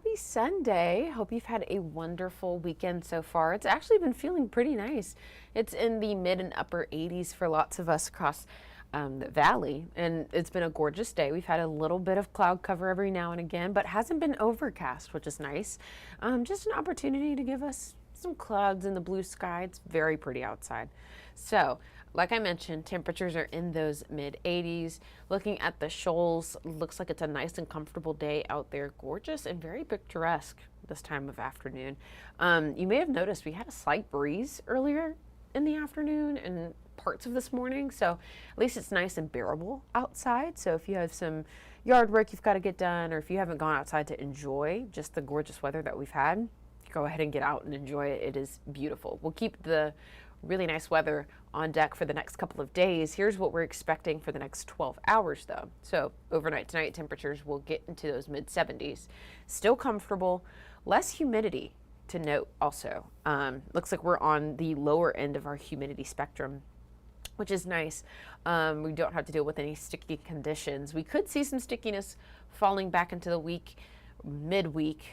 Happy Sunday. Hope you've had a wonderful weekend so far. It's actually been feeling pretty nice. It's in the mid and upper 80s for lots of us across the valley, and it's been a gorgeous day. We've had a little bit of cloud cover every now and again, but hasn't been overcast, which is nice. Just an opportunity to give us some clouds in the blue sky. It's very pretty outside. So, like I mentioned, temperatures are in those mid 80s. Looking at the shoals, looks like it's a nice and comfortable day out there. Gorgeous and very picturesque this time of afternoon. You may have noticed we had a slight breeze earlier in the afternoon and parts of this morning, so at least it's nice and bearable outside. So if you have some yard work you've got to get done, or if you haven't gone outside to enjoy just the gorgeous weather that we've had, go ahead and get out and enjoy it. It is beautiful. We'll keep the really nice weather on deck for the next couple of days. Here's what we're expecting for the next 12 hours though. So overnight tonight, temperatures will get into those mid 70s. Still comfortable, less humidity to note also. Looks like we're on the lower end of our humidity spectrum, which is nice. We don't have to deal with any sticky conditions. We could see some stickiness falling back into the week, midweek,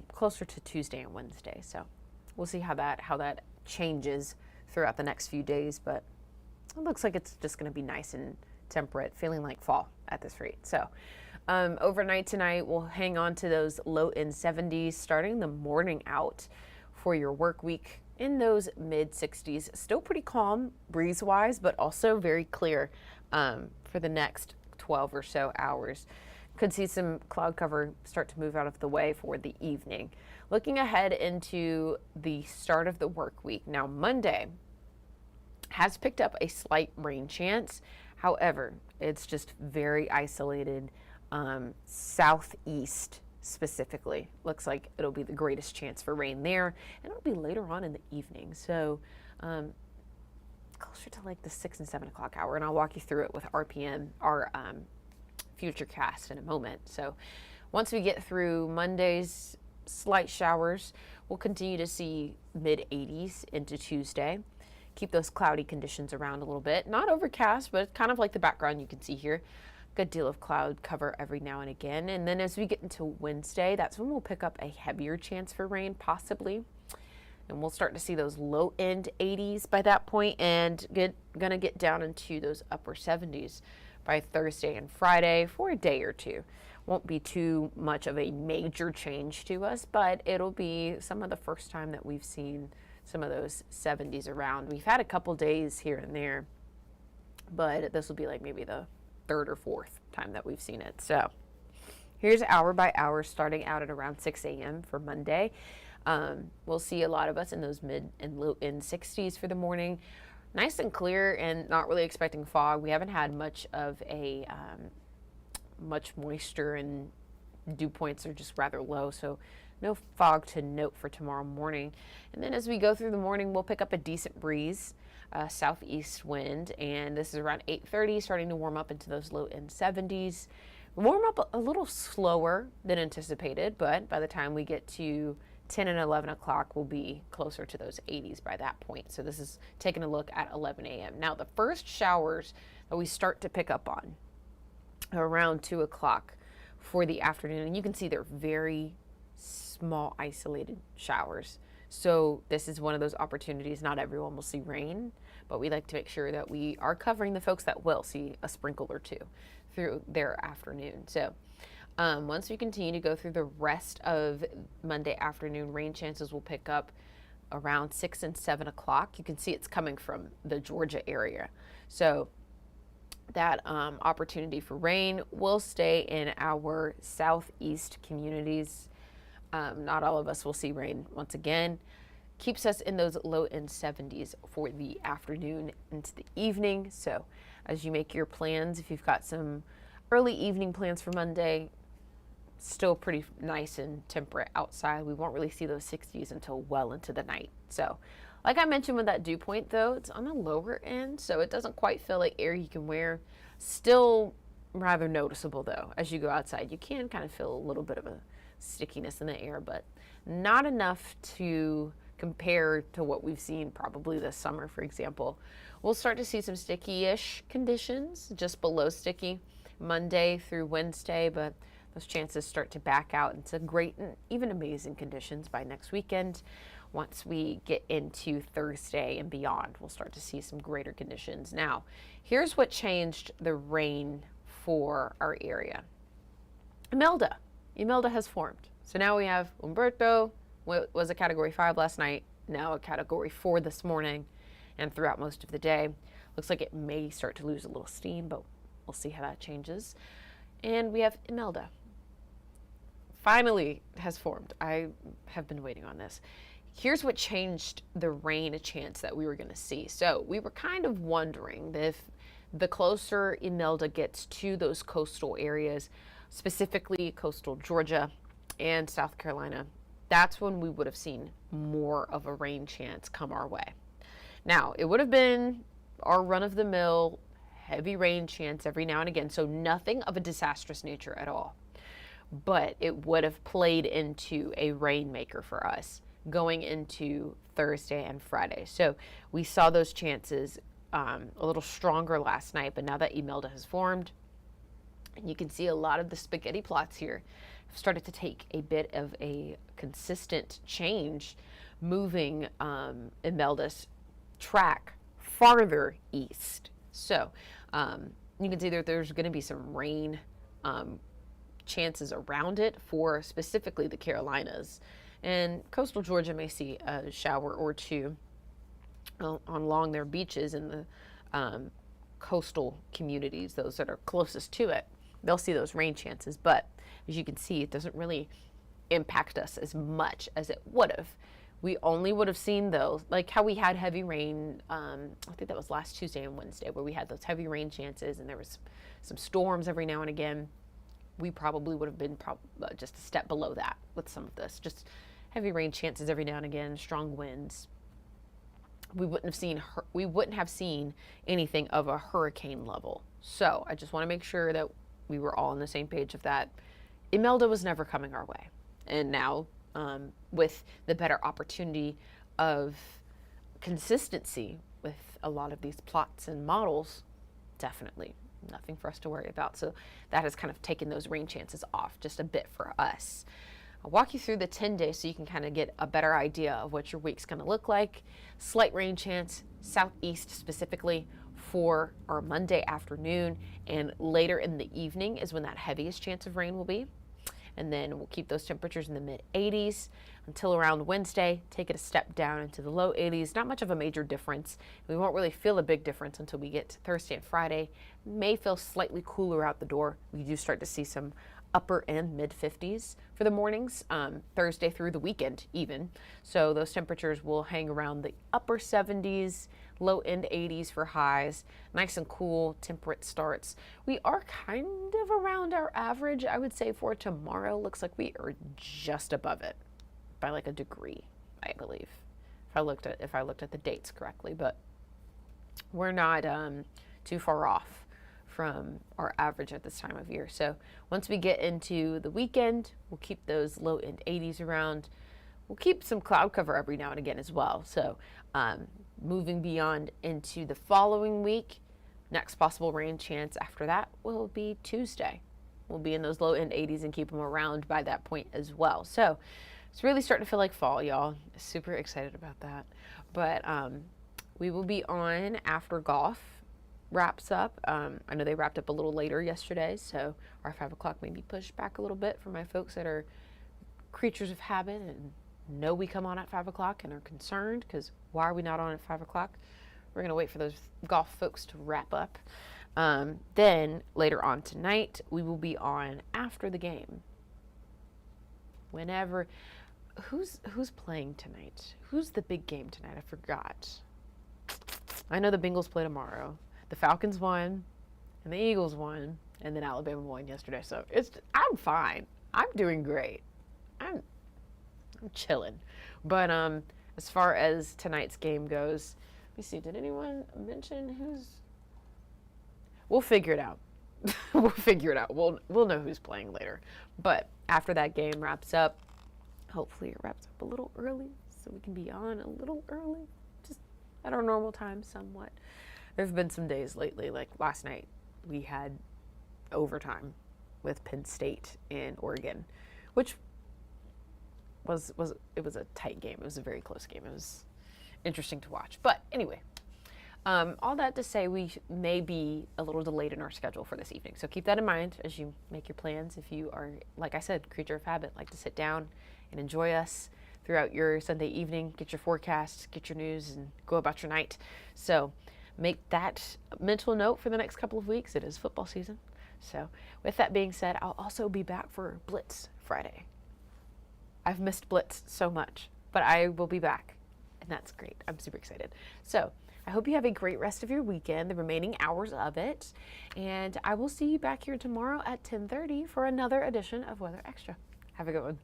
closer to Tuesday and Wednesday. So we'll see how that changes throughout the next few days, but it looks like it's just going to be nice and temperate, feeling like fall at this rate. So overnight tonight, we'll hang on to those low end 70s, starting the morning out for your work week in those mid 60s. Still pretty calm breeze wise, but also very clear for the next 12 or so hours. Could see some cloud cover start to move out of the way for the evening. Looking ahead into the start of the work week. Now, Monday has picked up a slight rain chance. However, it's just very isolated, southeast specifically. Looks like it'll be the greatest chance for rain there, and it'll be later on in the evening. So closer to like the 6 and 7 o'clock hour, and I'll walk you through it with RPM, our futurecast in a moment. So once we get through Monday's slight showers, we'll continue to see mid 80s into Tuesday. Keep those cloudy conditions around a little bit. Not overcast, but kind of like the background you can see here. Good deal of cloud cover every now and again. And then as we get into Wednesday, that's when we'll pick up a heavier chance for rain, possibly. And we'll start to see those low end 80s by that point, and gonna get down into those upper 70s by Thursday and Friday for a day or two. Won't be too much of a major change to us, but it'll be some of the first time that we've seen some of those 70s around. We've had a couple days here and there, but this will be like maybe the third or fourth time that we've seen it. So here's hour by hour, starting out at around 6 a.m. for Monday. We'll see a lot of us in those mid and low end 60s for the morning. Nice and clear, and not really expecting fog. We haven't had much of a much moisture, and dew points are just rather low, so no fog to note for tomorrow morning. And then as we go through the morning, we'll pick up a decent breeze, southeast wind, and this is around 8:30, starting to warm up into those low end 70s. Warm up a little slower than anticipated, but by the time we get to 10 and 11 o'clock, we'll be closer to those 80s by that point. So this is taking a look at 11 a.m. Now, the first showers that we start to pick up on are around 2 o'clock for the afternoon, and you can see they're very small, isolated showers. So this is one of those opportunities. Not everyone will see rain, but we like to make sure that we are covering the folks that will see a sprinkle or two through their afternoon. So once we continue to go through the rest of Monday afternoon, rain chances will pick up around 6 and 7 o'clock. You can see it's coming from the Georgia area. So that opportunity for rain will stay in our southeast communities. Not all of us will see rain once again. Keeps us in those low end 70s for the afternoon into the evening. So as you make your plans, if you've got some early evening plans for Monday, still pretty nice and temperate outside. We won't really see those 60s until well into the night. So like I mentioned with that dew point though, it's on the lower end, so it doesn't quite feel like air you can wear. Still rather noticeable though. As you go outside, you can kind of feel a little bit of a stickiness in the air, but not enough to compare to what we've seen probably this summer, for example. We'll start to see some sticky-ish conditions, just below sticky, Monday through Wednesday, but those chances start to back out into great and even amazing conditions by next weekend. Once we get into Thursday and beyond, we'll start to see some greater conditions. Now, here's what changed the rain for our area. Imelda has formed. So now we have Umberto, what was a Category 5 last night, now a Category 4 this morning, and throughout most of the day. Looks like it may start to lose a little steam, but we'll see how that changes. And we have Imelda. Finally has formed. I have been waiting on this. Here's what changed the rain chance that we were going to see. So we were kind of wondering if the closer Imelda gets to those coastal areas, specifically coastal Georgia and South Carolina, that's when we would have seen more of a rain chance come our way. Now, it would have been our run-of-the-mill heavy rain chance every now and again, so nothing of a disastrous nature at all. But it would have played into a rainmaker for us going into Thursday and Friday. So we saw those chances a little stronger last night, but now that Imelda has formed, and you can see a lot of the spaghetti plots here have started to take a bit of a consistent change, moving Imelda's track farther east. So you can see that there's going to be some rain chances around it for specifically the Carolinas. And coastal Georgia may see a shower or two along their beaches in the coastal communities, those that are closest to it. They'll see those rain chances, but as you can see, it doesn't really impact us as much as it would have. We only would have seen those, like how we had heavy rain, I think that was last Tuesday and Wednesday, where we had those heavy rain chances and there was some storms every now and again. We probably would have been just a step below that with some of this. Just heavy rain chances every now and again, strong winds. We wouldn't have seen anything of a hurricane level. So I just want to make sure that we were all on the same page of that. Imelda was never coming our way. And now, with the better opportunity of consistency with a lot of these plots and models, definitely nothing for us to worry about. So that has kind of taken those rain chances off just a bit for us. I'll walk you through the 10 days so you can kind of get a better idea of what your week's going to look like. Slight rain chance, southeast specifically, for our Monday afternoon, and later in the evening is when that heaviest chance of rain will be. And then we'll keep those temperatures in the mid 80s until around Wednesday. Take it a step down into the low 80s. Not much of a major difference. We won't really feel a big difference until we get to Thursday and Friday. May feel slightly cooler out the door. We do start to see some upper and mid 50s for the mornings, Thursday through the weekend even. So those temperatures will hang around the upper 70s, low end 80s for highs. Nice and cool, temperate starts. We are kind of around our average, I would say, for tomorrow. Looks like we are just above it by like a degree, I believe, if I looked at the dates correctly. But we're not too far off from our average at this time of year. So once we get into the weekend, we'll keep those low end 80s around. We'll keep some cloud cover every now and again as well. So moving beyond into the following week, next possible rain chance after that will be Tuesday. We'll be in those low end 80s and keep them around by that point as well. So it's really starting to feel like fall, y'all. Super excited about that. But we will be on after golf wraps up. I know they wrapped up a little later yesterday, so our 5 o'clock may be pushed back a little bit for my folks that are creatures of habit and know we come on at 5 o'clock and are concerned because why are we not on at 5 o'clock? We're going to wait for those golf folks to wrap up. Then later on tonight, we will be on after the game. Whenever, who's playing tonight? Who's the big game tonight? I forgot. I know the Bengals play tomorrow. The Falcons won, and the Eagles won, and then Alabama won yesterday. So I'm fine. I'm doing great. I'm chilling. But as far as tonight's game goes, let me see. Did anyone mention who's? We'll figure it out. We'll figure it out. We'll know who's playing later. But after that game wraps up, hopefully it wraps up a little early so we can be on a little early, just at our normal time somewhat. There have been some days lately, like last night, we had overtime with Penn State and Oregon, which was a tight game. It was a very close game. It was interesting to watch. But anyway, all that to say, we may be a little delayed in our schedule for this evening. So keep that in mind as you make your plans. If you are, like I said, creature of habit, like to sit down and enjoy us throughout your Sunday evening, get your forecasts, get your news, and go about your night. So make that mental note for the next couple of weeks. It is football season. So with that being said, I'll also be back for Blitz Friday. I've missed Blitz so much, but I will be back, and that's great. I'm super excited. So I hope you have a great rest of your weekend, the remaining hours of it, and I will see you back here tomorrow at 10:30 for another edition of Weather Extra. Have a good one.